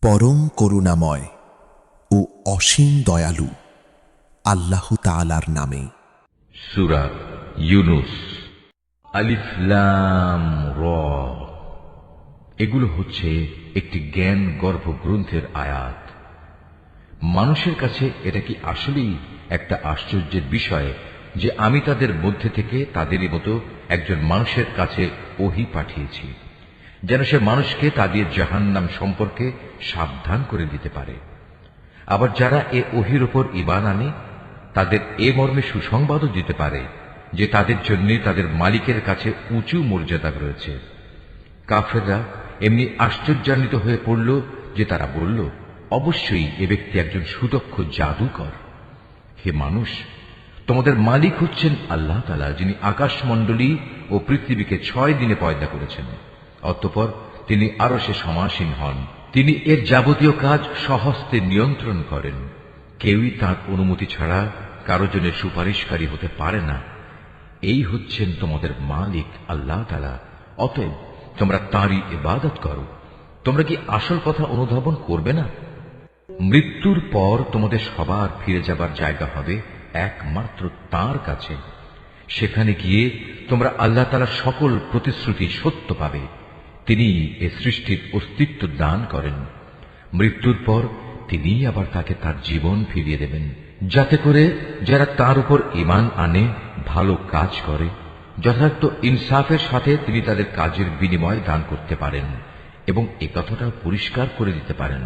পরম করুণাময় ও অসীম দয়ালু আল্লাহ তাআলার নামে। সূরা ইউনুস। আলিফ লাম র। এগুলো হচ্ছে একটি জ্ঞান গর্ভ গ্রন্থের আয়াত। মানুষের কাছে এটা কি আসলেই একটা আশ্চর্যের বিষয় যে আমি তাদের মধ্যে থেকে তাদেরই মতো একজন মানুষের কাছে ওহী পাঠিয়েছি, যেন সে মানুষকে তাদের জাহান্নাম সম্পর্কে সাবধান করে দিতে পারে। আবার যারা এ ওহীর উপর ঈমান আনে তাদের এ মর্মে সুসংবাদও দিতে পারে যে তাদের জন্য তাদের মালিকের কাছে উঁচু মর্যাদা রয়েছে। কাফেররা এমনি আশ্চর্যান্বিত হয়ে পড়ল যে তারা বলল, অবশ্যই এ ব্যক্তি একজন সুদক্ষ জাদুকর। হে মানুষ, তোমাদের মালিক হচ্ছেন আল্লাহ তাআলা, যিনি আকাশমণ্ডলী ও পৃথিবীকে 6 দিনে পয়দা করেছেন। অতঃপর তিনি আরশে সমাসীন হন। তিনি এর যাবতীয় কাজ স্বহস্তে নিয়ন্ত্রণ করেন। কেউই তাঁর অনুমতি ছাড়া কারো জন্য সুপারিশকারী হতে পারে না। এই হচ্ছেন তোমাদের মালিক আল্লাহ তাআলা, অতএব তোমরা তাঁরই ইবাদত করো। তোমরা কি আসল কথা অনুধাবন করবে না? মৃত্যুর পর তোমাদের সবার ফিরে যাবার জায়গা হবে একমাত্র তাঁর কাছে। সেখানে গিয়ে তোমরা আল্লাহ তাআলার সকল প্রতিশ্রুতি সত্য পাবে। তিনি এ সৃষ্টির অস্তিত্ব দান করেন। মৃত্যুর পর তিনি আবার তাকে তার জীবন ফিরিয়ে দেবেন, যাতে করে যারা তার উপর ঈমান আনে, ভালো কাজ করে, যথার্থ ইনসাফের সাথে তিনি তাদের কাজের বিনিময় দান করতে পারেন এবং এ কথাটা পরিষ্কার করে দিতে পারেন।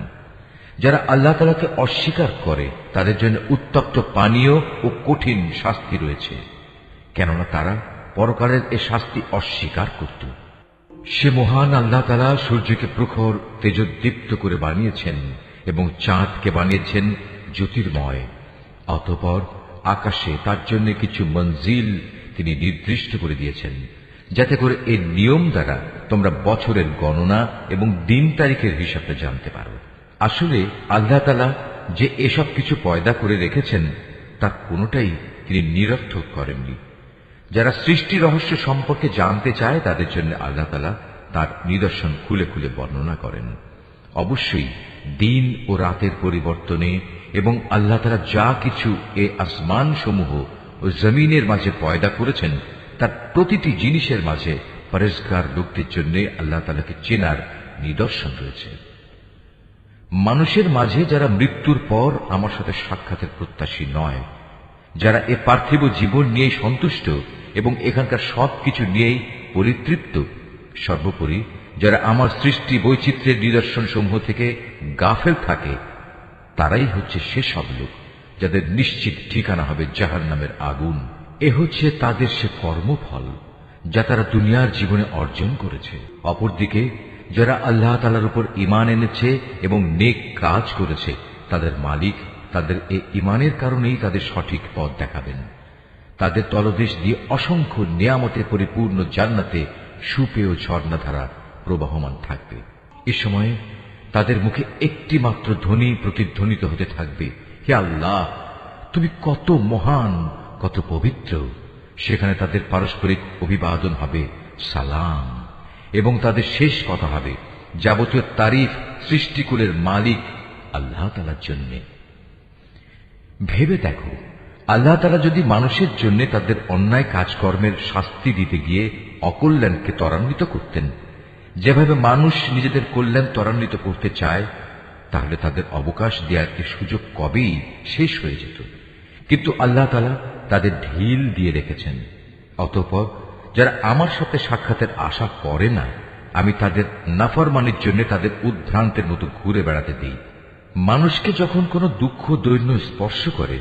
যারা আল্লাহ তাআলাকে অস্বীকার করে তাদের জন্য উত্তপ্ত পানীয় ও কঠিন শাস্তি রয়েছে, কেননা তারা পরকালের এ শাস্তি অস্বীকার করত। সে মহান আল্লাহ তাআলা সূর্যকে প্রখর তেজোদ্দীপ্ত করে বানিয়েছেন এবং চাঁদকে বানিয়েছেন জ্যোতির্ময়। অতঃপর আকাশে তার জন্য কিছু মঞ্জিল তিনি নির্দিষ্ট করে দিয়েছেন, যাতে করে এর নিয়ম দ্বারা তোমরা বছরের গণনা এবং দিন তারিখের হিসাবটা জানতে পারো। আসলে আল্লাহ তাআলা যে এসব কিছু পয়দা করে রেখেছেন তার কোনোটাই তিনি নিরর্থক করেননি। যারা সৃষ্টি রহস্য সম্পর্কে জানতে চায় তাদের জন্য আল্লাহ তাআলা তার নিদর্শন খুলে খুলে বর্ণনা করেন। অবশ্যই দিন ও রাতের পরিবর্তনে এবং আল্লাহ তাআলা যা কিছু এ আসমান সমূহ ও জমিনের মাঝে পয়দা করেছেন তার প্রতিটি জিনিসের মাঝে পরেজগার লোকদের জন্য আল্লাহ তাআলাকে চেনার নিদর্শন রয়েছে। মানুষের মাঝে যারা মৃত্যুর পর আমার সাথে সাক্ষাতের প্রত্যাশী নয়, যারা এ পার্থিব জীবন নিয়ে সন্তুষ্ট এবং এখানকার সবকিছু নিয়েই পরিতৃপ্ত, সর্বোপরি যারা আমার সৃষ্টি বৈচিত্র্যের নিদর্শন সমূহ থেকে গাফেল থাকে, তারাই হচ্ছে সেসব লোক যাদের নিশ্চিত ঠিকানা হবে জাহান্নামের আগুন। এ হচ্ছে তাদের সে কর্মফল যা তারা দুনিয়ার জীবনে অর্জন করেছে। অপরদিকে যারা আল্লাহ তাআলার উপর ঈমান এনেছে এবং নেক কাজ করেছে, তাদের মালিক তাদের এ ঈমানের কারণেই তাদের সঠিক পথ দেখাবেন। তাদের তলদেশ দিয়ে অসংখ্য নিয়ামতে পরিপূর্ণ জান্নাতে সুপেয় ঝর্ণাধারা প্রবাহমান থাকবে। এ সময়ে তাদের মুখে একটি মাত্র ধ্বনি প্রতিধ্বনিত হতে থাকবে, হে আল্লাহ, তুমি কত মহান, কত পবিত্র। সেখানে তাদের পারস্পরিক অভিবাদন হবে সালাম, এবং তাদের শেষ কথা হবে যাবতীয় তারিফ সৃষ্টিকুলের মালিক আল্লাহ তাআলার জন্য। ভেবে দেখো, আল্লাহ তাআলা যদি মানুষের জন্য তাদের অন্যায় কাজকর্মের শাস্তি দিতে গিয়ে অকল্যাণকে ত্বরান্বিত করতেন, যেভাবে মানুষ নিজেদের কল্যাণ ত্বরান্বিত করতে চায়, তাহলে তাদের অবকাশ দেওয়ার এই সুযোগ কবেই শেষ হয়ে যেত। কিন্তু আল্লাহ তাআলা তাদের ঢিল দিয়ে রেখেছেন। অতঃপর যারা আমার সাথে সাক্ষাতের আশা করে না, আমি তাদের নাফরমানির জন্য তাদের উদ্ভ্রান্তের মতো ঘুরে বেড়াতে দিই। মানুষকে যখন কোনো দুঃখ দৈন্য স্পর্শ করে,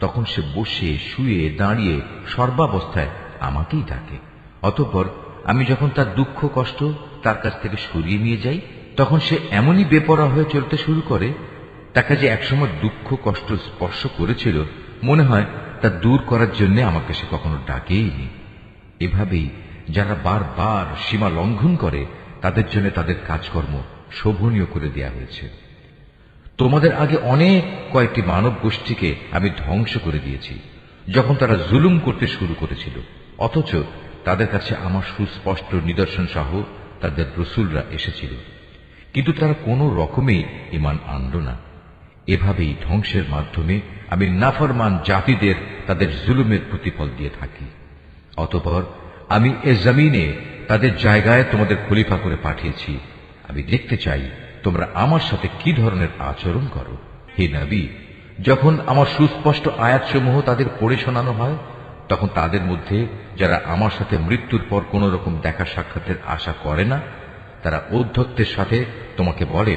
তখন সে বসে শুয়ে দাঁড়িয়ে সর্বাবস্থায় আমাকেই ডাকে। অতঃপর আমি যখন তার দুঃখ কষ্ট তার কাছ থেকে সরিয়ে নিয়ে যাই, তখন সে এমনই বেপরোয়া হয়ে চলতে শুরু করে, তাকে যে একসময় দুঃখ কষ্ট স্পর্শ করেছিল মনে হয় তা দূর করার জন্য আমাকে সে কখনো ডাকেইনি। এভাবেই যারা বারবার সীমা লঙ্ঘন করে তাদের জন্য তাদের কাজকর্ম শোভনীয় করে দেয়া হয়েছে। তোমাদের আগে অনেক কয়েকটি মানব গোষ্ঠীকে আমি ধ্বংস করে দিয়েছি যখন তারা জুলুম করতে শুরু করেছিল, অথচ তাদের কাছে আমার সুস্পষ্ট নিদর্শন সহ তাদের রাসূলরা এসেছিল। কিন্তু তারা কোনো রকমেই ঈমান আনল না। এভাবেই ধ্বংসের মাধ্যমে আমি নাফরমান জাতিদের তাদের জুলুমের প্রতিফল দিয়ে থাকি। অতঃপর আমি এ জমিনে তাদের জায়গায় তোমাদের খলিফা করে পাঠিয়েছি। আমি দেখতে চাই তোমরা আমার সাথে কি ধরনের আচরণ করো। হে নবী, যখন আমার সুস্পষ্ট আয়াতসমূহ তাদের পড়ে শোনানো হয়, তখন তাদের মধ্যে যারা আমার সাথে মৃত্যুর পর কোন রকম দেখা সাক্ষাতের আশা করে না, তারা ঔদ্ধত্যের সাথে তোমাকে বলে,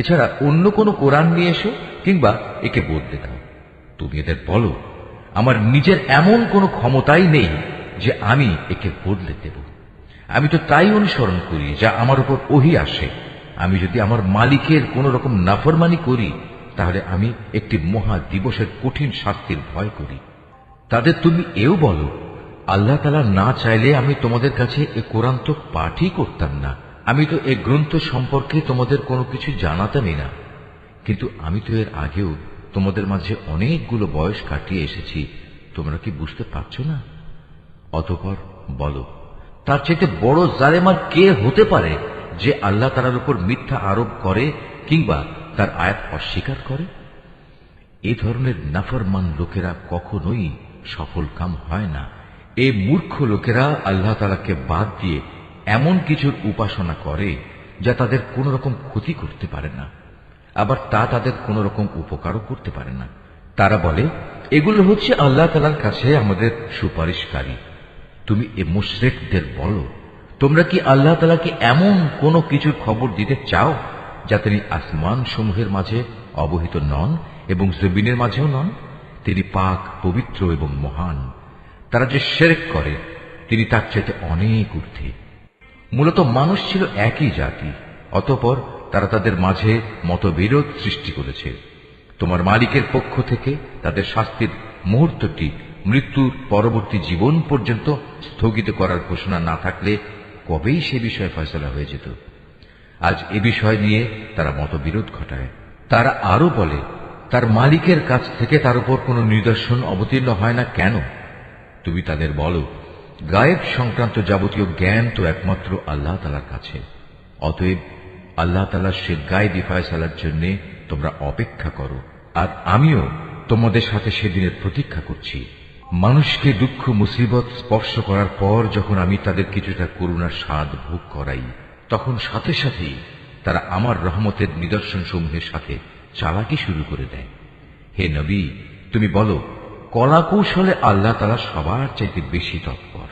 এছাড়া অন্য কোন কোরআন নিয়ে এসো কিংবা একে বদলে দাও। তুমি এদের বলো, আমার নিজের এমন কোন ক্ষমতাই নেই যে আমি একে বদলে দেব। আমি তো তাই অনুসরণ করি যা আমার উপর ওহী আসে। আমি যদি আমার মালিকের কোন রকম নাফরমানি করি, তাহলে আমি একটি মহা দিবসের কঠিন শাস্তির ভয় করি। তাদের তুমি এও বলো, আল্লাহ তাআলা না চাইলে আমি তোমাদের কাছে এ কোরআন তো পাঠই করতাম না। আমি তো এ গ্রন্থ সম্পর্কে তোমাদের কোনো কিছু জানাতামই না। কিন্তু আমি তো এর আগেও তোমাদের মাঝে অনেকগুলো বয়স কাটিয়ে এসেছি। তোমরা কি বুঝতে পারছো না? অতঃপর বলো, তার চাইতে বড় জালেম আর কে হতে পারে যে আল্লাহ তাআলার উপর মিথ্যা আরোপ করে কিংবা তার আয়াত অস্বীকার করে? এ ধরনের নাফরমান লোকেরা কখনোই সফল কাম হয় না। এই মূর্খ লোকেরা আল্লাহ তাআলাকে বাদ দিয়ে এমন কিছুর উপাসনা করে যা তাদের কোন রকম ক্ষতি করতে পারে না, আবার তা তাদের কোন রকম উপকারও করতে পারে না। তারা বলে, এগুলো হচ্ছে আল্লাহ তাআলার কাছে আমাদের সুপারিশকারী। তুমি এ মুশরিকদের বলো, তোমরা কি আল্লাহ তাআলাকে এমন কোন কিছুর খবর দিতে চাও যা তিনি আসমান সমূহের মাঝে অবহিত নন এবং জমিনের মাঝেও নন? তিনি পাক, পবিত্র এবং মহান। তারা যে শিরক করে তিনি তার চাইতে অনেক ঊর্ধ্বে। মূলত মানুষ ছিল একই জাতি, অতঃপর তারা তাদের মাঝে মতবিরোধ সৃষ্টি করেছে। তোমার মালিকের পক্ষ থেকে তাদের শাস্তির মুহূর্তটি মৃত্যুর পরবর্তী জীবন পর্যন্ত স্থগিত করার ঘোষণা না থাকলে কবেই সে বিষয়ে ফয়সালা হয়ে যেত। আজ এ বিষয় নিয়ে তারা মতবিরোধ ঘটায়। তারা আরো বলে, তার মালিকের কাছ থেকে তার উপর কোন নিদর্শন অবতীর্ণ হয় না কেন? তুমি তাদের বলো, গায়েব সংক্রান্ত যাবতীয় জ্ঞান তো একমাত্র আল্লাহ তাআলার কাছে। অতএব আল্লাহ তাআলার সে গায়েবী ফয়সালার জন্য তোমরা অপেক্ষা করো, আর আমিও তোমাদের সাথে সেদিনের প্রতীক্ষা করছি। মানুষকে দুঃখ মুসিবত স্পর্শ করার পর যখন আমি তাদের কিছুটা করুণার স্বাদ ভোগ করাই, তখন সাথে সাথেই তারা আমার রহমতের নিদর্শন সমূহের সাথে চালাকি শুরু করে দেয়। হে নবী, তুমি বলো, কলা কৌশলে আল্লাহ তাআলা সবার চাইতে বেশি তৎপর।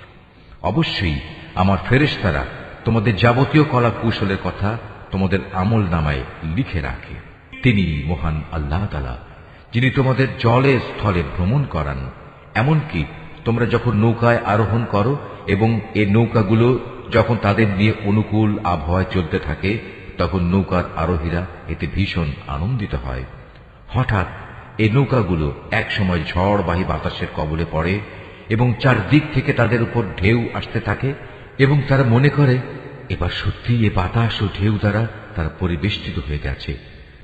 অবশ্যই আমার ফেরেশতারা তোমাদের যাবতীয় কলা কৌশলের কথা তোমাদের আমল নামায় লিখে রাখে। তিনি মহান আল্লাহ তাআলা, যিনি তোমাদের জলে স্থলে ভ্রমণ করান। এমনকি তোমরা যখন নৌকায় আরোহণ করো এবং এ নৌকাগুলো যখন তাদের নিয়ে অনুকূল আবহাওয়ায় চলতে থাকে, তখন নৌকার আরোহীরা এতে ভীষণ আনন্দিত হয়। হঠাৎ এই নৌকাগুলো একসময় ঝড়বাহী বাতাসের কবলে পড়ে এবং চারদিক থেকে তাদের উপর ঢেউ আসতে থাকে এবং তারা মনে করে এবার সত্যি এ বাতাস ও ঢেউ দ্বারা তারা পরিবেষ্টিত হয়ে গেছে।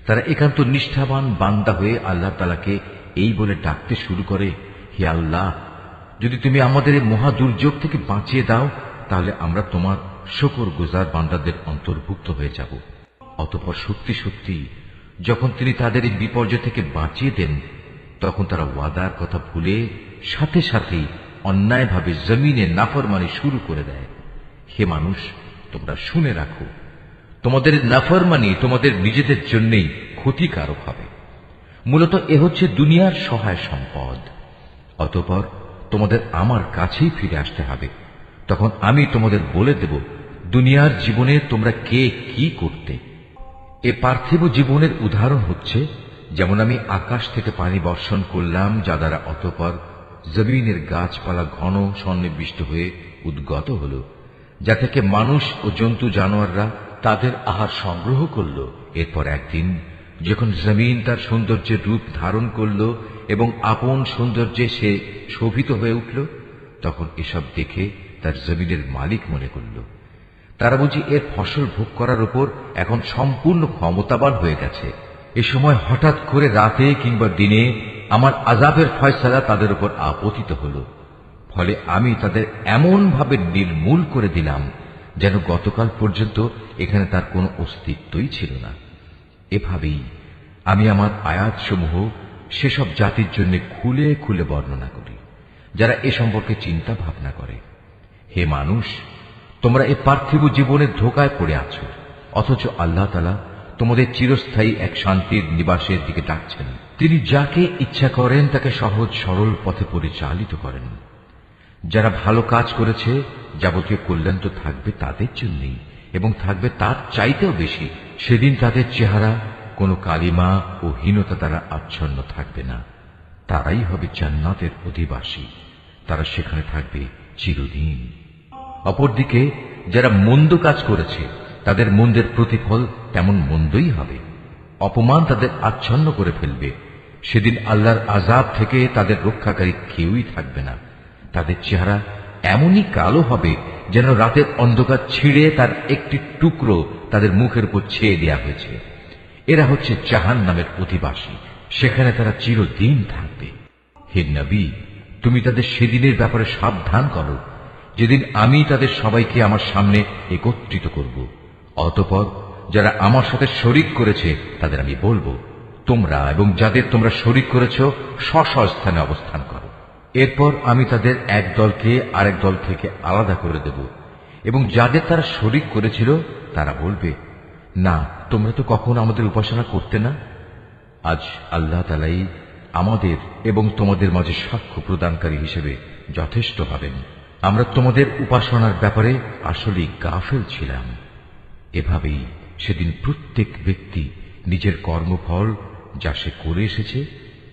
তারা একান্ত নিষ্ঠাবান বান্দা হয়ে আল্লাহ তাআলাকে এই বলে ডাকতে শুরু করে, হে আল্লাহ, যদি তুমি আমাদের এই মহা দুর্যোগ থেকে বাঁচিয়ে দাও, তাহলে আমরা তোমার শুকরগুজার বান্দাদের অন্তর্ভুক্ত হয়ে যাব। অতঃপর সত্যি সত্যি যখন তিনি তাদের এই বিপর্যয় থেকে বাঁচিয়ে দেন, তখন তারা ওয়াদার কথা ভুলে সাথে সাথেই অন্যায়ভাবে জমিনে নাফরমানি শুরু করে দেয়। হে মানুষ, তোমরা শুনে রাখো, তোমাদের নাফরমানি তোমাদের নিজেদের জন্যই ক্ষতিকারক হবে। মূলত এ হচ্ছে দুনিয়ার সহায় সম্পদ। অতঃপর তোমাদের আমার কাছেই ফিরে আসতে হবে। তখন আমি তোমাদের বলে দেব দুনিয়ার জীবনে তোমরা কে কি করতে। এ পার্থিব জীবনের উদাহরণ হচ্ছে, যেমন আমি আকাশ থেকে পানি বর্ষণ করলাম, যা দ্বারা অতঃপর জমিনের গাছপালা ঘন সন্নিবিষ্ট হয়ে উদ্গত হল, যা থেকে মানুষ ও জন্তু জানোয়াররা তাদের আহার সংগ্রহ করল। এরপর একদিন যখন জমিন তার সৌন্দর্যের রূপ ধারণ করল এবং আপন সৌন্দর্যে সে শোভিত হয়ে উঠল, তখন এসব দেখে তার জমিনের মালিক মনে করল তারা বুঝি এর ফসল ভোগ করার উপর এখন সম্পূর্ণ ক্ষমতাবান হয়ে গেছে। এ সময় হঠাৎ করে রাতে কিংবা দিনে আমার আযাবের ফয়সালা তাদের উপর আপতিত হল। ফলে আমি তাদের এমন ভাবে নির্মূল করে দিলাম যেন গতকাল পর্যন্ত এখানে তার কোনো অস্তিত্বই ছিল না। এভাবেই আমি আমার আয়াতসমূহ সেসব জাতির জন্য খুলে খুলে বর্ণনা করি যারা এ সম্পর্কে চিন্তা ভাবনা করে। হে মানুষ, তোমরা এ পার্থিব জীবনের ধোঁকায় পড়ে আছো, অথচ আল্লাহ তাআলা তোমাদের চিরস্থায়ী এক শান্তির নিবাসের দিকে ডাকছেন। তিনি যাকে ইচ্ছা করেন তাকে সহজ সরল পথে পরিচালিত করেন। যারা ভালো কাজ করেছে যাবতীয় কল্যাণ তো থাকবে তাদের জন্যই, এবং থাকবে তার চাইতেও বেশি। সেদিন তাদের চেহারা কোনো কালিমা ও হীনতা দ্বারা আচ্ছন্ন থাকবে না। তারাই হবে জান্নাতের অধিবাসী, তারা সেখানে থাকবে চিরদিন। অপরদিকে যারা মন্দ কাজ করেছে তাদের মন্দের প্রতিফল তেমন মন্দই হবে। অপমান তাদের আচ্ছন্ন করে ফেলবে। সেদিন আল্লাহর আযাব থেকে তাদের রক্ষাকারী কেউই থাকবে না। তাদের চেহারা এমনই কালো হবে যেন রাতের অন্ধকার ছিঁড়ে তার একটি টুকরো তাদের মুখের উপর ছেয়ে দেয়া হয়েছে। এরা হচ্ছে জাহান্নামের অধিবাসী, সেখানে তারা চিরদিন থাকবে। হে নবী, তুমি তাদের সেদিনের ব্যাপারে সাবধান করো যেদিন আমি তাদের সবাইকে আমার সামনে একত্রিত করব। অতঃপর যারা আমার সাথে শরীক করেছে তাদের আমি বলবো, তোমরা এবং যাদের তোমরা শরীক করেছ স্ব স্থানে অবস্থান করো। এরপর আমি তাদের এক দলকে আরেক দল থেকে আলাদা করে দেব, এবং যাদের তারা শরীক করেছিল তারা বলবে, না, তোমরা তো কখনো আমাদের উপাসনা করতে না। আজ আল্লাহ তাআলাই আমাদের এবং তোমাদের মাঝে সাক্ষ্য প্রদানকারী হিসেবে যথেষ্ট হবেন। আমরা তোমাদের উপাসনার ব্যাপারে আসলেই গাফেল ছিলাম। এভাবেই সেদিন প্রত্যেক ব্যক্তি নিজের কর্মফল যা সে করে এসেছে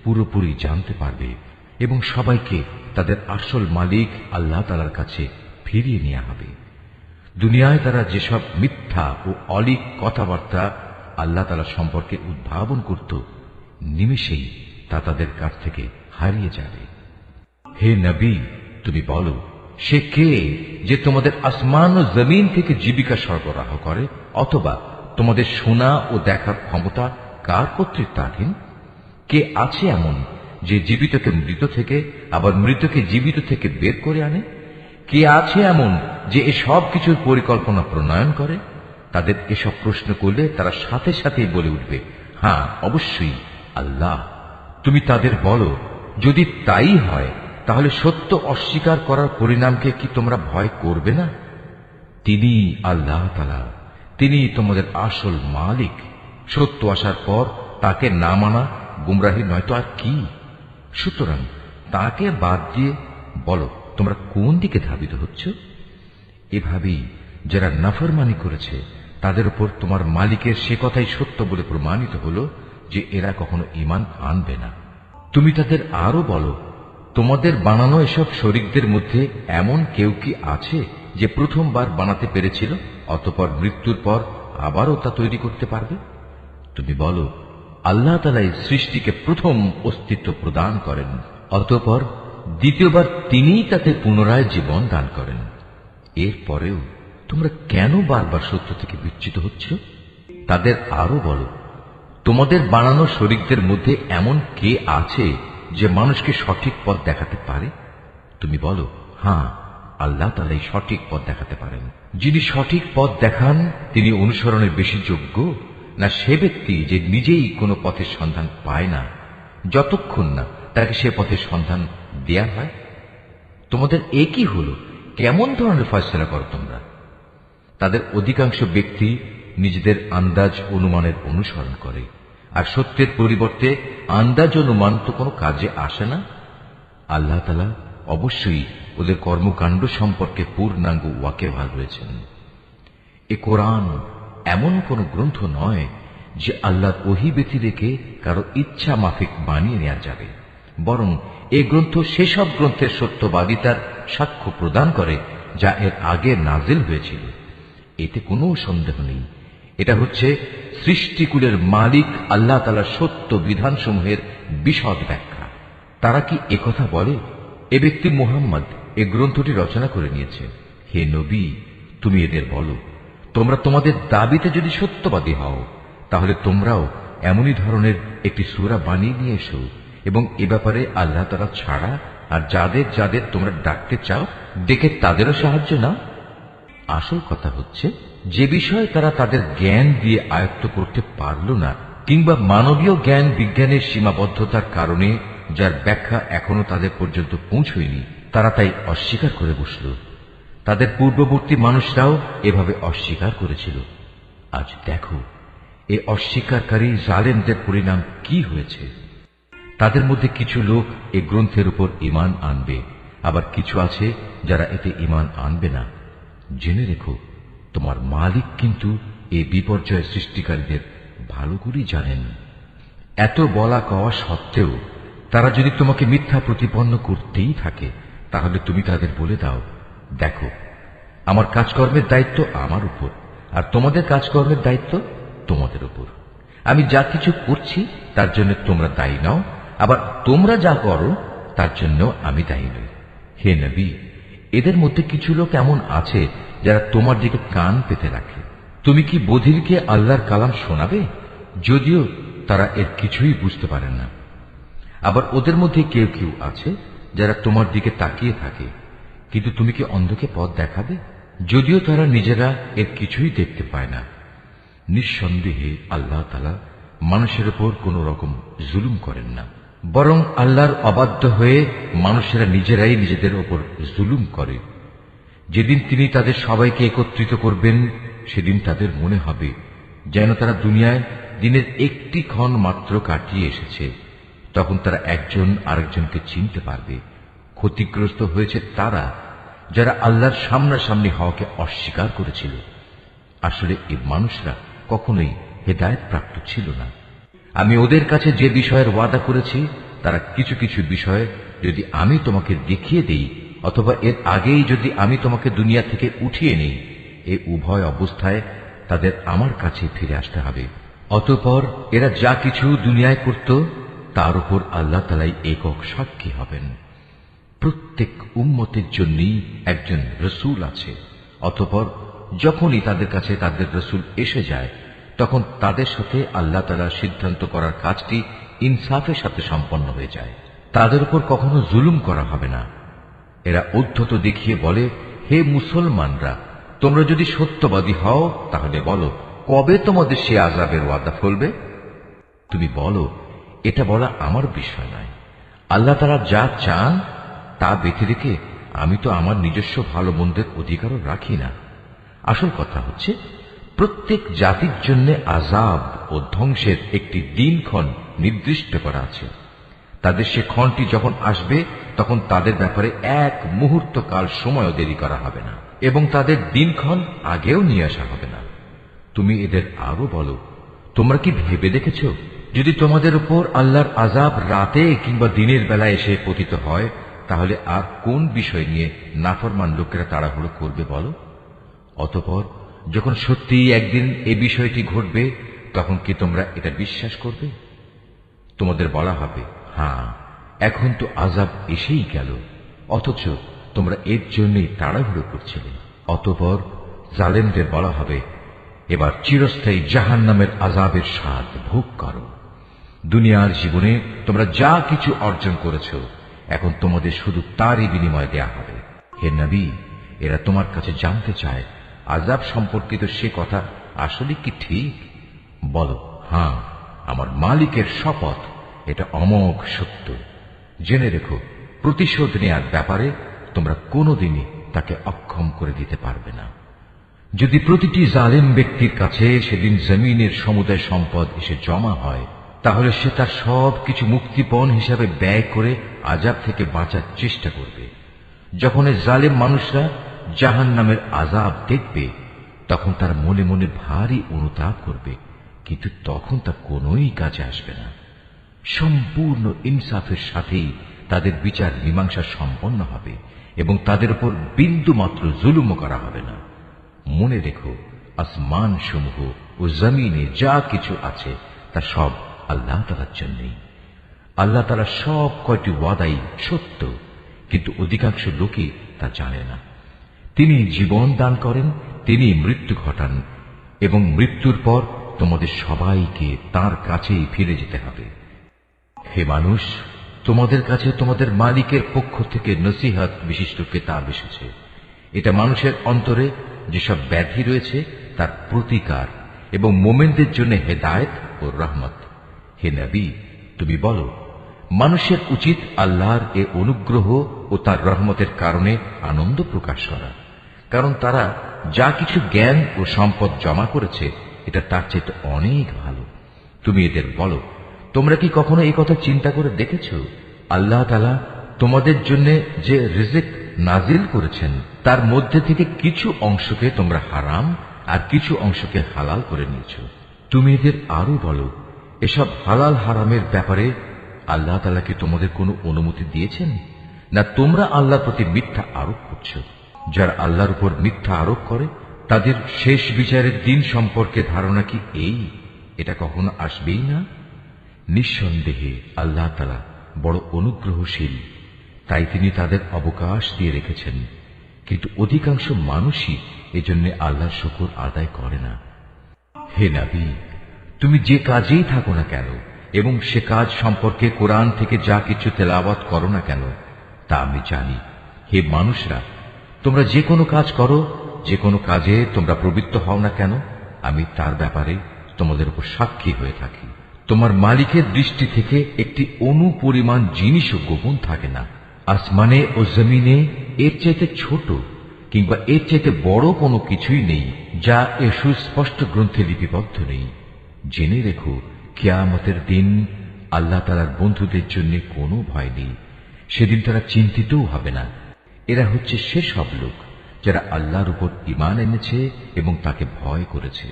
পুরোপুরি জানতে পারবে, এবং সবাইকে তাদের আসল মালিক আল্লাহ তাআলার কাছে ফিরিয়ে নেওয়া হবে। দুনিয়ায় তারা যেসব মিথ্যা ও অলীক কথাবার্তা আল্লাহ তাআলা সম্পর্কে উদ্ভাবন করত, নিমেষেই তা তাদের কাছ থেকে হারিয়ে যাবে। হে নবী, তুমি বলো, সে কে যে তোমাদের আসমান ও জমিন থেকে জীবিকা সরবরাহ করে? অথবা তোমাদের শোনা ও দেখার ক্ষমতা কার কর্তৃত্বাধীন? কে আছে এমন যে জীবিতকে মৃত থেকে আবার মৃতকে জীবিত থেকে বের করে আনে? কে আছে এমন যে এসব কিছুর পরিকল্পনা প্রণয়ন করে? তাদের এসব প্রশ্ন করলে তারা সাথে সাথেই বলে উঠবে, হ্যাঁ, অবশ্যই আল্লাহ। তুমি তাদের বলো, যদি তাই হয় তাহলে সত্য অস্বীকার করার পরিণামকে কি তোমরা ভয় করবে না? তিনি আল্লাহ তাআলা, তিনি তোমাদের আসল মালিক। সত্য আসার পর তাকে না মানা গুমরাহি নয়তো আর কি? সুতরাং তাকে বাদ দিয়ে বলো, তোমরা কোন দিকে ধাবিত হচ্ছ? এভাবেই যারা নাফরমানি করেছে তাদের উপর তোমার মালিকের সে কথাই সত্য বলে প্রমাণিত হলো যে এরা কখনো ঈমান আনবে না। তুমি তাদের আরো বলো, তোমাদের বানানো এসব শরীকদের মধ্যে এমন কেউ কি আছে যে প্রথমবার বানাতে পেরেছিল অতঃপর মৃত্যুর পর আবারও তা তৈরি করতে পারবে? তুমি বলো, আল্লাহ তাআলা এই সৃষ্টিকে প্রথম অস্তিত্ব প্রদান করেন, অতঃপর দ্বিতীয়বার তিনিই তাতে পুনরায় জীবন দান করেন। এরপরেও তোমরা কেন বারবার সত্য থেকে বিচ্যুত হচ্ছ? তাদের আরো বলো, তোমাদের বানানো শরীকদের মধ্যে এমন কে আছে যে মানুষকে সঠিক পথ দেখাতে পারে? তুমি বলো, হ্যাঁ, আল্লাহ তাআলাই সঠিক পথ দেখাতে পারেন। যিনি সঠিক পথ দেখান তিনি অনুসরণের বেশি যোগ্য না সে ব্যক্তি যে নিজেই কোনো পথের সন্ধান পায় না যতক্ষণ না তাকে সে পথের সন্ধান দেয়া হয়? তোমাদের একই হলো, কেমন ধরনের ফয়সালা করো তোমরা? তাদের অধিকাংশ ব্যক্তি নিজেদের আন্দাজ অনুমানের অনুসরণ করে, আর সত্যের পরিবর্তে আন্দাজ অনুমান তো কোনো কাজে আসে না। আল্লাহ তাআলা অবশ্যই ওদের কর্মকাণ্ড সম্পর্কে পূর্ণাঙ্গ ওয়াকিবহাল রয়েছেন। এ কোরআন এমন কোন গ্রন্থ নয় যে আল্লাহর ওহী ব্যতি রেখে কারো ইচ্ছা মাফিক বানিয়ে নেওয়া যাবে, বরং এ গ্রন্থ সেসব গ্রন্থের সত্যবাদিতার সাক্ষ্য প্রদান করে যা এর আগে নাজিল হয়েছিল। এতে কোনো সন্দেহ নেই, এটা হচ্ছে সৃষ্টিকুলের মালিক আল্লাহ তাআলার সত্য বিধানসমূহের বিশদ ব্যাখ্যা। তারা কি একথা বলে, এ ব্যক্তি মুহাম্মদ এ গ্রন্থটি রচনা করে নিয়েছে? হে নবী, তুমি এদের বলো, তোমরা তোমাদের দাবিতে যদি সত্যবাদী হও তাহলে তোমরাও এমনই ধরনের একটি সূরা বানিয়ে নিয়ে এসো, এবং এ ব্যাপারে আল্লাহ তাআলা ছাড়া আর যাদের যাদের তোমরা ডাকতে চাও ডেকে তাদেরও সাহায্য নাও। আসল কথা হচ্ছে যে বিষয় তারা তাদের জ্ঞান দিয়ে আয়ত্ত করতে পারল না, কিংবা মানবীয় জ্ঞান বিজ্ঞানের সীমাবদ্ধতার কারণে যার ব্যাখ্যা এখনো তাদের পর্যন্ত পৌঁছয়নি, তারা তাই অস্বীকার করে বসল। তাদের পূর্ববর্তী মানুষরাও এভাবে অস্বীকার করেছিল। আজ দেখো এই অস্বীকারী জালেমদের পরিণাম কি হয়েছে। তাদের মধ্যে কিছু লোক এই গ্রন্থের উপর ঈমান আনবে, আবার কিছু আছে যারা এতে ঈমান আনবে না। জেনে রেখো, তোমার মালিক কিন্তু এই বিপর্যয় সৃষ্টিকারীদের ভালো করেই জানেন। এত বলা কওয়া সত্ত্বেও তারা যদি তোমাকে মিথ্যা প্রতিপন্ন করতেই থাকে, তাহলে তুমি তাদের বলে দাও, দেখো আমার কাজকর্মের দায়িত্ব আমার উপর, আর তোমাদের কাজকর্মের দায়িত্ব তোমাদের উপর। আমি যা কিছু করছি তার জন্য তোমরা দায়ী নাও, আবার তোমরা যা করো তার জন্য আমি দায়ী নই। হে নবী, এদের মধ্যে কিছু লোক এমন আছে যারা তোমার দিকে কান পেতে রাখে। তুমি কি বধিরকে আল্লাহর কালাম শোনাবে, যদিও তারা এর কিছুই বুঝতে পারেন না? আবার ওদের মধ্যে কেউ কেউ আছে যারা তোমার দিকে তাকিয়ে থাকে, কিন্তু তুমি কি অন্ধকে পথ দেখাবে, যদিও তারা নিজেরা এর কিছুই দেখতে পায় না? নিঃসন্দেহে আল্লাহ তাআলা মানুষের উপর কোন রকম জুলুম করেন না, বরং আল্লাহর অবাধ্য হয়ে মানুষেরা নিজেরাই নিজেদের উপর জুলুম করে। যেদিন তিনি তাদের সবাইকে একত্রিত করবেন, সেদিন তাদের মনে হবে যেন তারা দুনিয়ায় দিনের একটি ক্ষণ মাত্র কাটিয়ে এসেছে। তখন তারা একজন আরেকজনকে চিনতে পারবে। ক্ষতিগ্রস্ত হয়েছে তারা যারা আল্লাহর সামনাসামনি হওয়াকে অস্বীকার করেছিল। আসলে এই মানুষরা কখনোই হেদায়েত প্রাপ্ত ছিল না। আমি ওদের কাছে যে বিষয়ের ওয়াদা করেছি, তারা কিছু কিছু বিষয় যদি আমি তোমাকে দেখিয়ে দেই, অথবা এর আগেই যদি আমি তোমাকে দুনিয়া থেকে উঠিয়ে নেই, এই উভয় অবস্থায় তাদের আমার কাছে ফিরে আসতে হবে। অতঃপর এরা যা কিছু দুনিয়ায় করত তার উপর আল্লাহ তাআলাই একক সাক্ষী হবেন। প্রত্যেক উম্মতের জন্যই একজন রসূল আছে। অতঃপর যখনই তাদের কাছে তাদের রসূল এসে যায়, তখন তাদের সাথে আল্লাহ তাআলা সিদ্ধান্ত করার কাজটি ইনসাফের সাথে সম্পন্ন হয়ে যায়। তাদের উপর কখনো জুলুম করা হবে না। এরা উদ্ধত দেখিয়ে বলে, হে মুসলমানরা, তোমরা যদি সত্যবাদী হও তাহলে বলো, কবে তোমাদের সে আযাবের ওয়াদা ফলবে? তুমি বলো, এটা বলা আমার বিষয় নয়। আল্লাহ তাআলা যা চান তা বেঁধে রেখে আমি তো আমার নিজস্ব ভালো মন্দের অধিকারও রাখি না। আসল কথা হচ্ছে, প্রত্যেক জাতির জন্য আযাব ও ধ্বংসের একটি দিনক্ষণ নির্দিষ্ট করা আছে। তাদের সে ক্ষণটি যখন আসবে, তখন তাদের ব্যাপারে এক মুহূর্ত কাল সময়ও দেরি করা হবে না, এবং তাদের দিনক্ষণ আগেও নিয়ে আসা হবে না। তুমি এদের আরো বলো, তোমরা কি ভেবে দেখেছ, যদি তোমাদের উপর আল্লাহর আযাব রাতে কিংবা দিনের বেলায় এসে পতিত হয়, তাহলে আর কোন বিষয় নিয়ে নাফরমান লোকেরা তাড়াহুড়ো করবে বলো? অতঃপর যখন সত্যিই একদিন এই বিষয়টি ঘটবে, তখন কি তোমরা এটা বিশ্বাস করবে? তোমাদের বলা হবে, হ্যাঁ, এখন তো আযাব এসেই গেল, অথচ তোমরা এর জন্যই তাড়াহুড়ো করছিলে। অতঃপর জালেমদের বলা হবে, এবার চিরস্থায়ী জাহান্নামের আযাবের স্বাদ ভোগ করো। দুনিয়ার জীবনে তোমরা যা কিছু অর্জন করেছ, এখন তোমাদের শুধু তারই বিনিময় দেয়া হবে। হে নবী, এরা তোমার কাছে জানতে চায় আযাব সম্পর্কিত সে কথা আসলে কি ঠিক? বলো, হ্যাঁ, আমার মালিকের শপথ, এটা অমোঘ সত্য। জেনে রেখো, প্রতিশোধ নেয়ার ব্যাপারে তোমরা কোনোদিনই তাকে অক্ষম করে দিতে পারবে না। যদি প্রতিটি জালেম ব্যক্তির কাছে সেদিন জমিনের সমুদায় সম্পদ এসে জমা হয়, তাহলে সে তার সব কিছু মুক্তিপণ হিসাবে ব্যয় করে আযাব থেকে বাঁচার চেষ্টা করবে। যখন এই জালেম মানুষরা জাহান্নামের আযাব দেখবে, তখন তার মনে মনে ভারী অনুতাপ করবে, কিন্তু তখন তা কোনোই কাজে আসবে না। সম্পূর্ণ ইনসাফের সাথেই তাদের বিচার মীমাংসা সম্পন্ন হবে, এবং তাদের উপর বিন্দু মাত্র জুলুমও করা হবে না। মনে রেখো, আসমান সমূহ ও জমিনে যা কিছু আছে তা সব আল্লাহ তাআলার জন্যই। আল্লাহ তাআলা সব কয়টি ওয়াদাই সত্য, কিন্তু অধিকাংশ লোকই তা জানে না। তিনি জীবন দান করেন, তিনি মৃত্যু ঘটান, এবং মৃত্যুর পর তোমাদের সবাইকে তার কাছেই ফিরে যেতে হবে। হে মানুষ, তোমাদের কাছে তোমাদের মালিকের পক্ষ থেকে নসিহত বিশিষ্ট কিতাব এসেছে। এটা মানুষের অন্তরে যেসব ব্যাধি রয়েছে তার প্রতিকার এবং মোমেনদের জন্য হেদায়েত ও রহমত। হে নবী, তুমি বলো, মানুষের উচিত আল্লাহর এ অনুগ্রহ ও তার রহমতের কারণে আনন্দ প্রকাশ করা, কারণ তারা যা কিছু জ্ঞান ও সম্পদ জমা করেছে এটা তার চেয়ে অনেক ভালো। তুমি এদের বলো, তোমরা কি কখনো এই কথা চিন্তা করে দেখেছ, আল্লাহ তাআলা তোমাদের জন্য যে রিজিক নাজিল করেছেন তার মধ্যে থেকে কিছু অংশকে তোমরা হারাম আর কিছু অংশকে হালাল করে নিয়েছ। তুমি এদের আরো বলো, এসব হালাল হারামের ব্যাপারে আল্লাহ তাআলা কি তোমাদের কোনো অনুমতি দিয়েছেন, না তোমরা আল্লাহর প্রতি মিথ্যা আরোপ করছ? যারা আল্লাহর উপর মিথ্যা আরোপ করে তাদের শেষ বিচারের দিন সম্পর্কে ধারণা কি এটা কখনো আসবেই না? নিঃসন্দেহে আল্লাহ তাআলা বড় অনুগ্রহশীল, তাই তিনি তাদের অবকাশ দিয়ে রেখেছেন, কিন্তু অধিকাংশ মানুষই এজন্য আল্লাহর শুকর আদায় করে না। হে নবী, তুমি যে কাজেই থাকো না কেন এবং সে কাজ সম্পর্কে কোরআন থেকে যা কিছু তেলাওয়াত করো না কেন তা আমি জানি। হে মানুষরা, তোমরা যে কোনো কাজ করো, যে কোনো কাজে তোমরা প্রবৃত্ত হও না কেন, আমি তার ব্যাপারে তোমাদের উপর সাক্ষী হয়ে থাকি। তোমার মালিকের দৃষ্টি থেকে একটি অণু পরিমাণ জিনিসও গোপন থাকে না। আসমানে ও জমিনে এর চাইতে ছোট কিংবা এর চাইতে বড় কোনো কিছুই নেই যা এ সুস্পষ্ট গ্রন্থে লিপিবদ্ধ নেই। জেনে রেখো, কিয়ামতের দিন আল্লাহ তাআলার বন্ধুদের জন্য কোনো ভয় নেই, সেদিন তারা চিন্তিতও হবে না। এরা হচ্ছে সেসব লোক যারা আল্লাহর উপর ঈমান এনেছে এবং তাকে ভয় করেছে।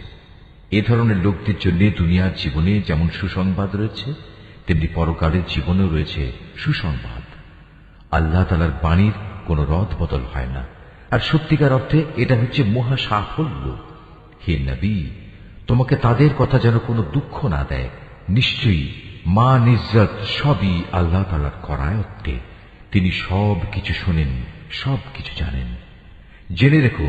এ ধরনের লোকদের জন্য দুনিয়ার জীবনে যেমন সুসংবাদ রয়েছে, তেমনি পরকালের জীবনেও রয়েছে সুসংবাদ। আল্লাহ তাআলার বাণীর কোনো রদ বদল হয় না, আর সত্যিকার অর্থে এটা হচ্ছে মহা সাফল্য। হে নবী, তোমাকে তাদের কথা যেন কোনো দুঃখ না দেয়। নিশ্চয়ই মান ইজ্জত সবই আল্লাহ তাআলার করায়ত্তে, তিনি সব কিছু শোনেন, সব কিছু জানেন। জেনে রেখো,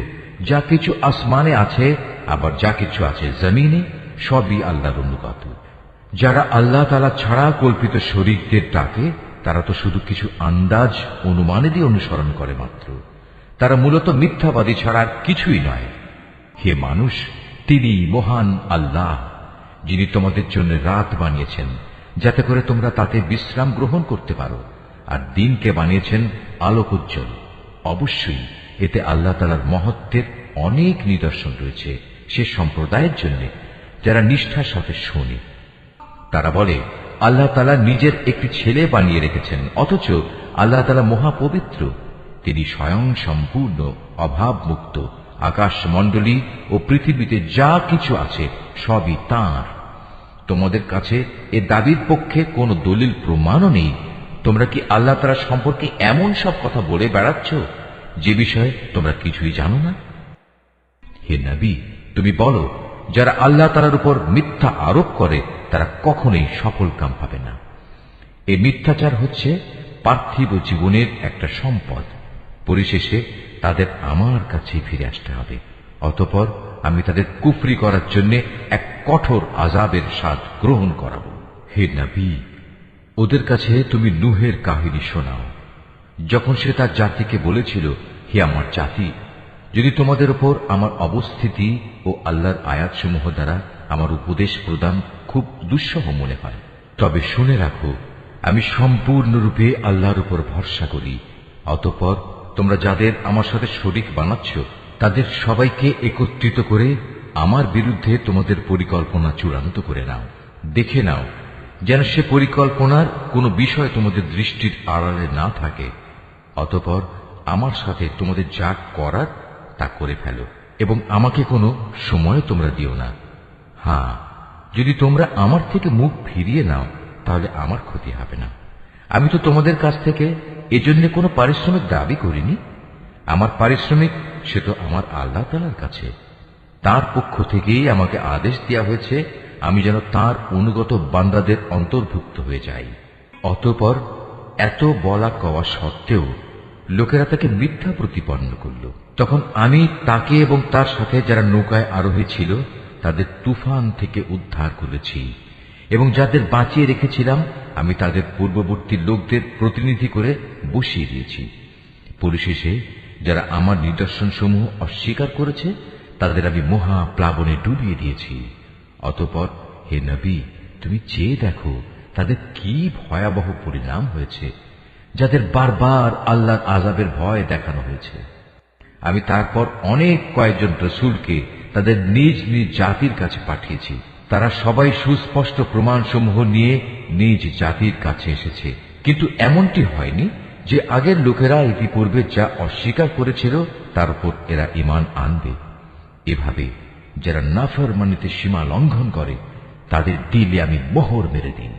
যা কিছু আসমানে আছে আবার যা কিছু আছে জমিনে, সবই আল্লাহর অনুগত। যারা আল্লাহ তাআলা ছাড়া কল্পিত শরীকদের ডাকে তারা তো শুধু কিছু আন্দাজ অনুমানেরই অনুসরণ করে মাত্র। তারা মূলত মিথ্যাবাদী ছাড়া আর কিছুই নয়। হে মানুষ, তিনি মহান আল্লাহ, যিনি তোমাদের জন্য রাত বানিয়েছেন যাতে করে তোমরা তাতে বিশ্রাম গ্রহণ করতে পারো, আর দিনকে বানিয়েছেন আলোক উজ্জ্বল। অবশ্যই এতে আল্লাহ তাআলার মহত্বের অনেক নিদর্শন রয়েছে সে সম্প্রদায়ের জন্য যারা নিষ্ঠার সাথে শোনে। তারা বলে, আল্লাহ তাআলা নিজের একটি ছেলে বানিয়ে রেখেছেন, অথচ আল্লাহ তাআলা মহাপবিত্র। তিনি স্বয়ং সম্পূর্ণ অভাবমুক্ত। আকাশমণ্ডলী ও পৃথিবীতে যা কিছু আছে সবই তাঁর। তোমাদের কাছে এ দাবির পক্ষে কোনো দলিল প্রমাণও নেই। তোমরা কি আল্লাহ তাআলা সম্পর্কে এমন সব কথা বলে বেড়াচ্ছ যে বিষয়ে তোমরা কিছুই জানো না? হে নবী, তুমি বলো, যারা আল্লাহ তাআলার উপর মিথ্যা আরোপ করে তারা কখনোই সফল কাম পাবে না। এই মিথ্যাচার হচ্ছে পার্থিব জীবনের একটা সম্পদ। পরিশেষে তাদের আমার কাছেই ফিরে আসতে হবে, অতঃপর আমি তাদের কুফরি করার জন্য এক কঠোর আযাবের স্বাদ গ্রহণ করাবো। হে নবী, ওদের কাছে তুমি নূহের কাহিনী শোনাও, যখন সে তার জাতিকে বলেছিল, হে আমার জাতি, যদি তোমাদের উপর আমার অবস্থিতি ও আল্লাহর আয়াতসমূহ দ্বারা আমার উপদেশ প্রদান খুব দুঃসহ মনে হয়, তবে শুনে রাখো, আমি সম্পূর্ণরূপে আল্লাহর উপর ভরসা করি। অতঃপর তোমরা যাদের আমার সাথে শরীক বানাচ্ছ তাদের সবাইকে একত্রিত করে আমার বিরুদ্ধে তোমাদের পরিকল্পনা চূড়ান্ত করে নাও। দেখে নাও যেন সে পরিকল্পনার কোনো বিষয় তোমাদের দৃষ্টির আড়ালে না থাকে। অতঃপর আমার সাথে তোমাদের যা করার তা করে ফেলো এবং আমাকে কোনো সময় তোমরা দিও না। হ্যাঁ, যদি তোমরা আমার থেকে মুখ ফিরিয়ে নাও তাহলে আমার ক্ষতি হবে না। আমি তো তোমাদের কাছ থেকে এজন্য কোনো পারিশ্রমিক দাবি করিনি। আমার পারিশ্রমিক সে তো আমার আল্লাহ তাআলার কাছে। তার পক্ষ থেকেই আমাকে আদেশ দেওয়া হয়েছে আমি যেন তার অনুগত বান্দাদের অন্তর্ভুক্ত হয়ে যাই। অতঃপর এত বলা কওয়া সত্ত্বেও লোকেরা তাকে মিথ্যা প্রতিপন্ন করল। তখন আমি তাকে এবং তার সাথে যারা নৌকায় আরোহী ছিল তাদের তুফান থেকে উদ্ধার করেছি, এবং যাদের বাঁচিয়ে রেখেছিলাম আমি তাদের পূর্ববর্তী লোকদের প্রতিনিধি করে বসিয়ে দিয়েছি। পরিশেষে যারা আমার নিদর্শনসমূহ অস্বীকার করেছে তাদের আমি মহা প্লাবনে ডুবিয়ে দিয়েছি। অতঃপর হে নবী, তুমি চেয়ে দেখো তাদের কি ভয়াবহ পরিণাম হয়েছে, যাদের বারবার আল্লাহর আযাবের ভয় দেখানো হয়েছে। আমি তারপর অনেক কয়েকজন রাসূলকে তাদের নিজ নিজ জাতির কাছে পাঠিয়েছি। তারা সবাই সুস্পষ্ট প্রমাণসমূহ নিয়ে নিজ জাতির কাছে এসেছে, কিন্তু এমনটি হয়নি যে আগের লোকেরা ইতিপূর্বে যা অস্বীকার করেছিল তার উপর এরা ঈমান আনবে। এভাবে যারা নাফরমানিতে সীমা লঙ্ঘন করে তাদের দিলে আমি মোহর মেরে দিই।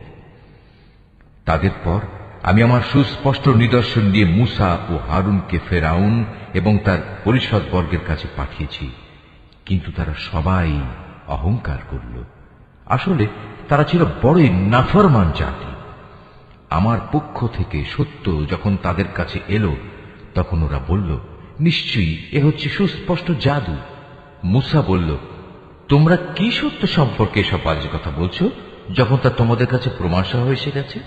তাদের পর আমি আমার সুস্পষ্ট নিদর্শন নিয়ে মূসা ও হারুনকে ফেরাউন এবং তার পরিষদবর্গের কাছে পাঠিয়েছি, কিন্তু তারা সবাই অহংকার করল। আসলে তারা ছিল বড়ই নাফরমান জাতি। আমার পক্ষ থেকে সত্য যখন তাদের কাছে এলো, তখন ওরা বলল, নিশ্চয়ই এ হচ্ছে সুস্পষ্ট জাদু। মূসা বলল, তোমরা কি সত্য সম্পর্কে এসব বাজে কথা বলছো, যখন তা তোমাদের কাছে প্রমাণ সহ এসে গেছে?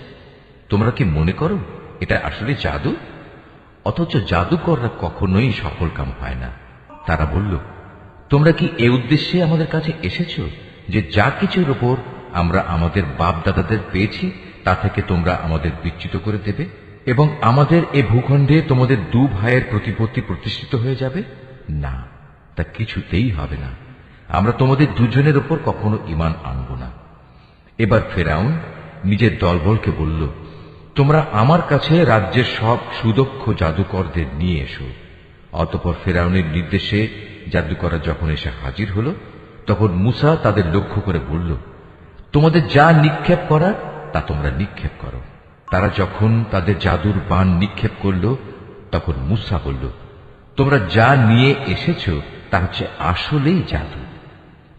তোমরা কি মনে করো এটা আসলে জাদু? অথচ জাদুকররা কখনোই সফল কাম হয় না। তারা বলল, তোমরা কি এ উদ্দেশ্যে আমাদের কাছে এসেছ যে যা কিছুর উপর আমরা আমাদের বাপ দাদাদের পেয়েছি তা থেকে তোমরা আমাদের বিচ্যুত করে দেবে এবং আমাদের এ ভূখণ্ডে তোমাদের দু ভাইয়ের প্রতিপত্তি প্রতিষ্ঠিত হয়ে যাবে? না, তা কিছুতেই হবে না। আমরা তোমাদের দুজনের উপর কখনো ঈমান আনব না। এবার ফেরাউন নিজের দলবলকে বলল, তোমরা আমার কাছে রাজ্যের সব সুদক্ষ জাদুকরদের নিয়ে এসো। অতঃপর ফেরাউনের নির্দেশে জাদুকররা যখন এসে হাজির হল, তখন মূসা তাদের লক্ষ্য করে বলল, তোমাদের যা নিক্ষেপ করার তা তোমরা নিক্ষেপ করো। তারা যখন তাদের জাদুর বাণ নিক্ষেপ করল, তখন মূসা বলল, তোমরা যা নিয়ে এসেছ তা হচ্ছে আসলেই জাদু।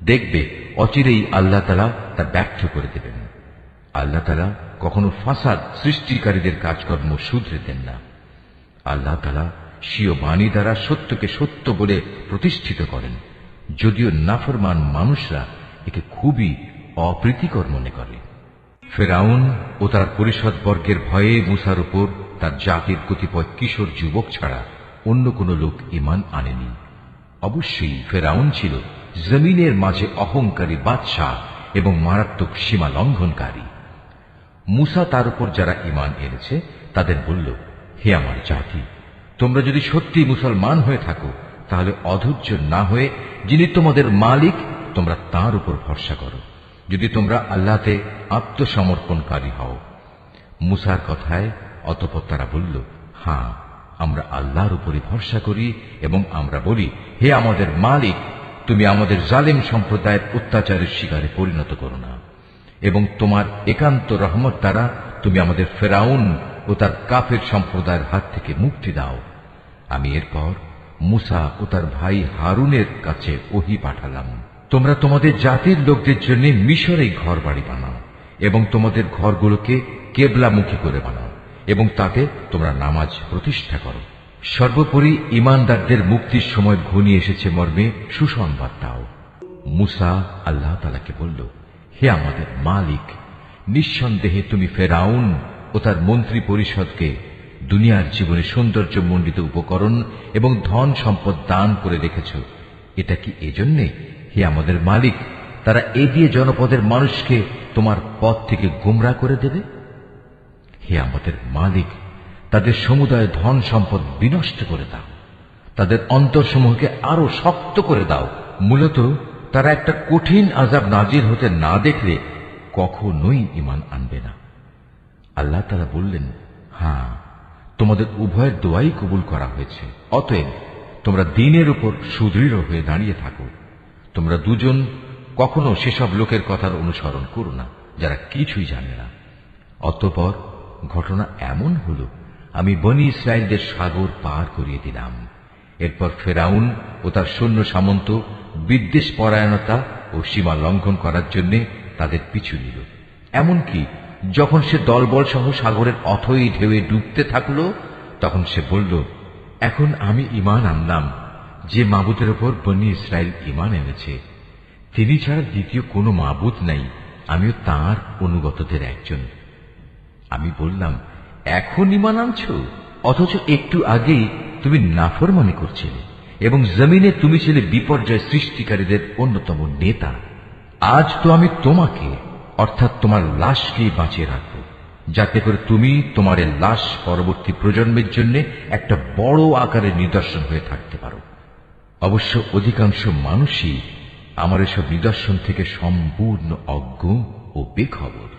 দেখবে অচিরেই আল্লাহ তাআলা তা ব্যর্থ করে দেবেন। আল্লাহ তাআলা কখনো ফাসাদ সৃষ্টিকারীদের কাজকর্ম শুধরে দেন না। আল্লাহ তাআলা স্বীয় বাণী দ্বারা সত্যকে সত্য বলে প্রতিষ্ঠিত করেন, যদিও নাফরমান মানুষরা একে খুবই অপ্রীতিকর মনে করে। ফেরাউন ও তার পরিষদবর্গের ভয়ে মূসার উপর তার জাতির কতিপয় কিশোর যুবক ছাড়া অন্য কোন লোক ঈমান আনেনি। অবশ্যই ফেরাউন ছিল জমিনের মাঝে অহংকারী বাদশাহ এবং মারাত্মক সীমা লঙ্ঘনকারী। মূসা তার উপর যারা ঈমান এনেছে তাদের বলল, হে আমার জাতি, তোমরা যদি সত্যি মুসলমান হয়ে থাকো তাহলে অধৈর্য না হয়ে যিনি তোমাদের মালিক তোমরা তার উপর ভরসা করো, যদি তোমরা আল্লাহতে আত্মসমর্পণকারী হও। মূসার কথায় অতঃপর তারা বলল, হ্যাঁ, আমরা আল্লাহর উপরই ভরসা করি এবং আমরা বলি, হে আমাদের মালিক, তুমি আমাদের জালেম সম্প্রদায়ের অত্যাচারের শিকারে পরিণত করো না এবং তোমার একান্ত রহমত দ্বারা তুমি আমাদের ফেরাউন ও তার কাফের সম্প্রদায়ের হাত থেকে মুক্তি দাও। আমি এরপর মূসা ও তার ভাই হারুনের কাছে ওহী পাঠালাম, তোমরা তোমাদের জাতির লোকদের জন্য মিশরে ঘর বাড়ি বানাও এবং তোমাদের ঘরগুলোকে কেবলামুখী করে বানাও এবং তাতে তোমরা নামাজ প্রতিষ্ঠা করো। সর্বোপরি ঈমানদারদের মুক্তির সময় ঘনিয়ে এসেছে মর্মে সুসংবাদ দাও। মূসা আল্লাহ তাআলাকে বলল, হে আমাদের মালিক, নিঃসন্দেহে তুমি ফেরাউন ও তার মন্ত্রী পরিষদকে দুনিয়ার জীবনে সৌন্দর্য মণ্ডিত উপকরণ এবং ধন সম্পদ দান করে রেখেছ। এটা কি এজন্যে, হে আমাদের মালিক, তারা এ দিয়ে জনপদের মানুষকে তোমার পথ থেকে গোমরাহ করে দেবে? হে আমাদের মালিক, তাদের সমুদায় ধন সম্পদ বিনষ্ট করে দাও, তাদের অন্তরসমূহকে আরো শক্ত করে দাও। মূলত তারা একটা কঠিন আযাব নাজিল হতে না দেখলে কখনোই ঈমান আনবে না। আল্লাহ তাআলা বললেন, হ্যাঁ, তোমাদের উভয়ের দোয়াই কবুল করা হয়েছে। অতএব তোমরা দ্বীনের উপর সুদৃঢ় হয়ে দাঁড়িয়ে থাকো। তোমরা দুজন কখনো সেসব লোকের কথার অনুসরণ করো না যারা কিছুই জানে না। অতঃপর ঘটনা এমন হল, আমি বনী ইসরায়েলদের সাগর পার করিয়ে দিলাম। এরপর ফেরাউন ও তার সৈন্য সামন্ত বিদ্বেষ পরায়ণতা ও সীমা লঙ্ঘন করার জন্য তাদের পিছু নিল। এমনকি যখন সে দলবল সহ সাগরের অথই ঢেউয়ে ডুবতে থাকল, তখন সে বলল, এখন আমি ঈমান আনলাম যে মাবুদের উপর বনী ইসরায়েল ঈমান এনেছে, তিনি ছাড়া দ্বিতীয় কোনো মাবুদ নাই, আমিও তাঁর অনুগতদের একজন। আমি বললাম, এখন ঈমান আনছো, অথচ একটু আগেই তুমি নাফরমানি করছিলে এবং জমিনে তুমি ছিলে বিপর্যয় সৃষ্টিকারীদের অন্যতম নেতা। আজ তো আমি তোমাকে অর্থাৎ তোমার লাশকেই বাঁচিয়ে রাখব, যাতে করে তুমি তোমার এই লাশ পরবর্তী প্রজন্মের জন্য একটা বড় আকারের নিদর্শন হয়ে থাকতে পারো। অবশ্য অধিকাংশ মানুষই আমার এসব নিদর্শন থেকে সম্পূর্ণ অজ্ঞ ও বেখবর।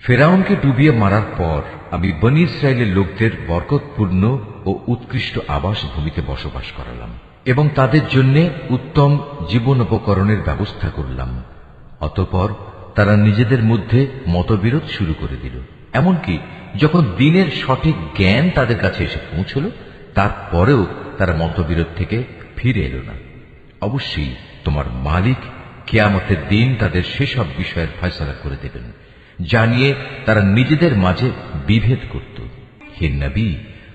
ফেরাউনকে ডুবিয়ে মারার পর আমি বনী ইসরায়েলের লোকদের বরকতপূর্ণ ও উৎকৃষ্ট আবাস ভূমিতে বসবাস করালাম এবং তাদের জন্য উত্তম জীবনোপকরণের ব্যবস্থা করলাম। অতঃপর তারা নিজেদের মধ্যে মতবিরোধ শুরু করে দিল। এমনকি যখন দিনের সঠিক জ্ঞান তাদের কাছে এসে পৌঁছল, তারপরেও তারা মতবিরোধ থেকে ফিরে এলো না। অবশ্যই তোমার মালিক কিয়ামতের দিন তাদের সেসব বিষয়ের ফয়সালা করে দেবেন, জানিয়ে তারা নিজেদের মাঝে বিভেদ করত। হে নবী,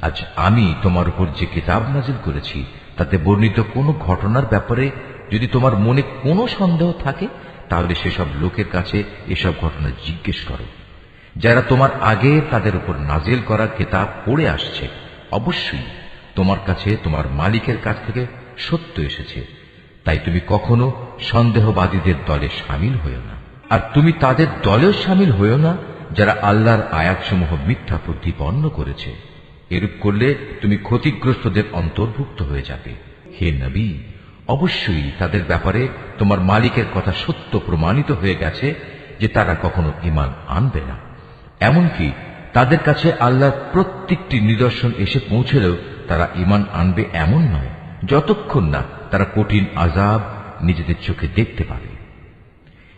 আজ আমি তোমার উপর যে কিতাব নাজিল করেছি তাতে বর্ণিত কোনো ঘটনার ব্যাপারে যদি তোমার মনে কোনো সন্দেহ থাকে, তাহলে সেসব লোকের কাছে এসব ঘটনা জিজ্ঞেস করো, যারা তোমার আগে তাদের উপর নাজিল করা কিতাব পড়ে আসছে। অবশ্যই তোমার কাছে তোমার মালিকের কাছ থেকে সত্য এসেছে, তাই তুমি কখনো সন্দেহবাদীদের দলে শামিল হয়েও না। আর তুমি তাদের দলেও শামিল হয়েও না যারা আল্লাহর আয়াতসমূহ মিথ্যা প্রতিপন্ন করেছে। এরূপ করলে তুমি ক্ষতিগ্রস্তদের অন্তর্ভুক্ত হয়ে যাবে। হে নবী, অবশ্যই তাদের ব্যাপারে তোমার মালিকের কথা সত্য প্রমাণিত হয়ে গেছে যে তারা কখনো ঈমান আনবে না। এমনকি তাদের কাছে আল্লাহর প্রত্যেকটি নিদর্শন এসে পৌঁছলেও তারা ঈমান আনবে এমন নয়, যতক্ষণ না তারা কঠিন আযাব নিজেদের চোখে দেখতে পাবে।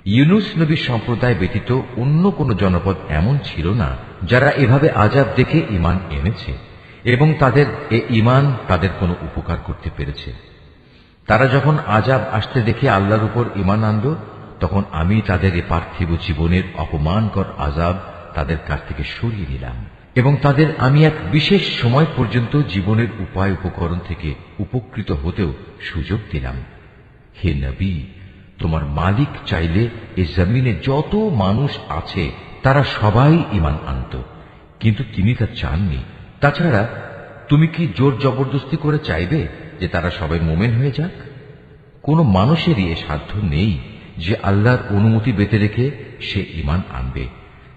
ইউনুস নবীর সম্প্রদায় ব্যতীত অন্য কোন জনপদ এমন ছিল না যারা এভাবে আযাব দেখে ঈমান এনেছে এবং তাদের এ ঈমান তাদের কোনো উপকার করতে পেরেছে। তারা যখন আযাব আসতে দেখে আল্লাহর উপর ঈমান আনল, তখন আমি তাদের এ পার্থিব জীবনের অপমানকর আযাব তাদের কাছ থেকে সরিয়ে নিলাম এবং তাদের আমি এক বিশেষ সময় পর্যন্ত জীবনের উপায় উপকরণ থেকে উপকৃত হতেও সুযোগ দিলাম। হে নবী, তোমার মালিক চাইলে এই জমিনে যত মানুষ আছে তারা সবাই ঈমান আনত, কিন্তু তিনি তা চাননি। তাছাড়া তুমি কি জোর জবরদস্তি করে চাইবে যে তারা সবাই মোমেন হয়ে যাক? কোন মানুষেরই এ সাধ্য নেই যে আল্লাহর অনুমতি বেঁধে রেখে সে ঈমান আনবে।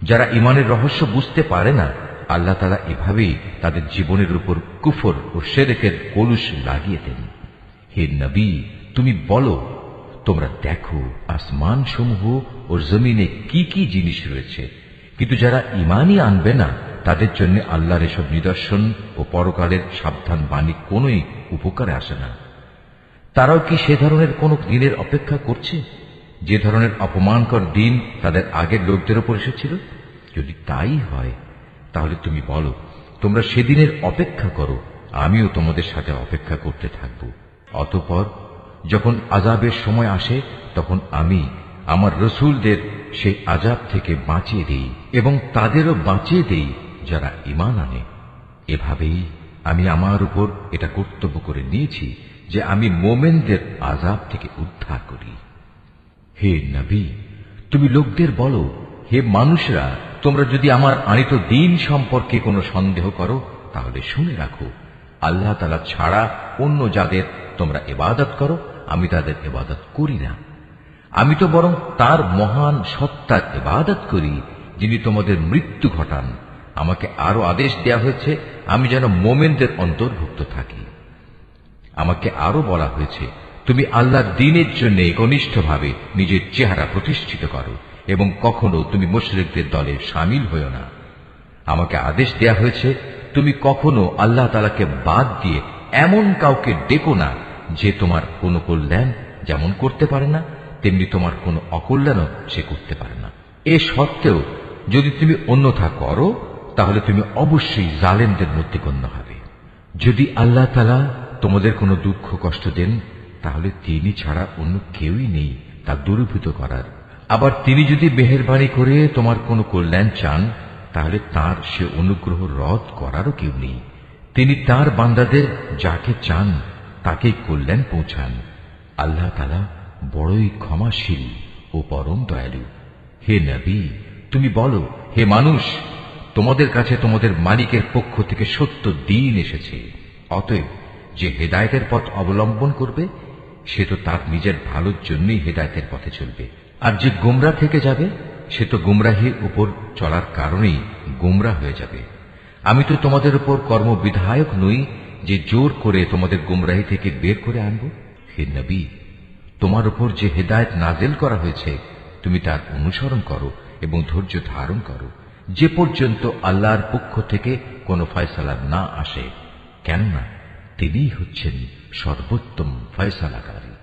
যারা ঈমানের রহস্য বুঝতে পারে না, আল্লাহ তাআলা এভাবেই তাদের জীবনের উপর কুফর ও শিরকের কলুষ লাগিয়ে দেন। হে নবী, তুমি বলো, তোমরা দেখো আসমান সমূহ ও জমিনে কি কি জিনিস রয়েছে, কিন্তু যারা ঈমানই আনবে না তাদের জন্য আল্লাহর এসব নিদর্শন ও পরকালের সাবধান বাণী কোনই উপকারে আসে না। তারাও কি সে ধরনের কোন দিনের অপেক্ষা করছে যে ধরনের অপমানকর দিন তাদের আগের লোকদের উপর এসেছিল? যদি তাই হয়, তাহলে তুমি বলো, তোমরা সেদিনের অপেক্ষা করো, আমিও তোমাদের সাথে অপেক্ষা করতে থাকব। অতঃপর যখন আযাবের সময় আসে, তখন আমি আমার রসুলদের সেই আযাব থেকে বাঁচিয়ে দেই এবং তাদেরও বাঁচিয়ে দেই যারা ঈমান আনে। এভাবেই আমি আমার উপর এটা কর্তব্য করে নিয়েছি যে আমি মোমেনদের আযাব থেকে উদ্ধার করি। হে নবী, তুমি লোকদের বলো, হে মানুষরা, তোমরা যদি আমার আনিত দ্বীন সম্পর্কে কোনো সন্দেহ করো, তাহলে শুনে রাখো, আল্লাহ তাআলা ছাড়া অন্য যাদের তোমরা ইবাদত করো, আমি তাদের ইবাদত করি না। আমি তো বরং তার মহান সত্তার ইবাদত করি, যিনি তোমাদের মৃত্যু ঘটান। আমাকে আরো আদেশ দেয়া হয়েছে আমি যেন মোমেনদের অন্তর্ভুক্ত থাকি। আমাকে আরো বলা হয়েছে, তুমি আল্লাহর দ্বীনের জন্য ঘনিষ্ঠভাবে নিজের চেহারা প্রতিষ্ঠিত করো এবং কখনো তুমি মুশরিকদের দলে শামিল হও না। আমাকে আদেশ দেয়া হয়েছে, তুমি কখনো আল্লাহ তাআলাকে বাদ দিয়ে এমন কাউকে ডেকো না যে তোমার কোনো কল্যাণ যেমন করতে পারে না, তেমনি তোমার কোনো অকল্যাণও সে করতে পারে না। এ সত্ত্বেও যদি তুমি অন্যথা করো, তাহলে তুমি অবশ্যই জালেমদের মধ্যে গণ্য হবে। যদি আল্লাহ তাআলা তোমাদের কোনো দুঃখ কষ্ট দেন, তাহলে তিনি ছাড়া অন্য কেউই নেই তা দূরীভূত করার। আবার তিনি যদি মেহেরবানি করে তোমার কোনো কল্যাণ চান, তাহলে তার সে অনুগ্রহ রদ করারও কেউ নেই। তিনি তার বান্দাদের যাকে চান তাকেই কল্যাণ পৌঁছান। আল্লাহ তাআলা বড়ই ক্ষমাশীল ও পরম দয়ালু। হে নবী, তুমি বলো, হে মানুষ, তোমাদের কাছে তোমাদের মালিকের পক্ষ থেকে সত্য দ্বীন এসেছে। অতএব যে হেদায়েতের পথ অবলম্বন করবে সে তো তার নিজের ভালোর জন্যই হেদায়েতের পথে চলবে, আর যে গোমরা থেকে যাবে সে তো গুমরাহির উপর চলার কারণেই গোমরা হয়ে যাবে। আমি তো তোমাদের উপর কর্মবিধায়ক নই যে জোর করে তোমাদের গুমরাহি থেকে বের করে আনব। হে নবী, তোমার উপর যে হেদায়েত নাজেল করা হয়েছে তুমি তার অনুসরণ করো এবং ধৈর্য ধারণ করো, যে পর্যন্ত আল্লাহর পক্ষ থেকে কোনো ফয়সালা না আসে, কেননা তিনিই হচ্ছেন সর্বোত্তম ফয়সালাকারী।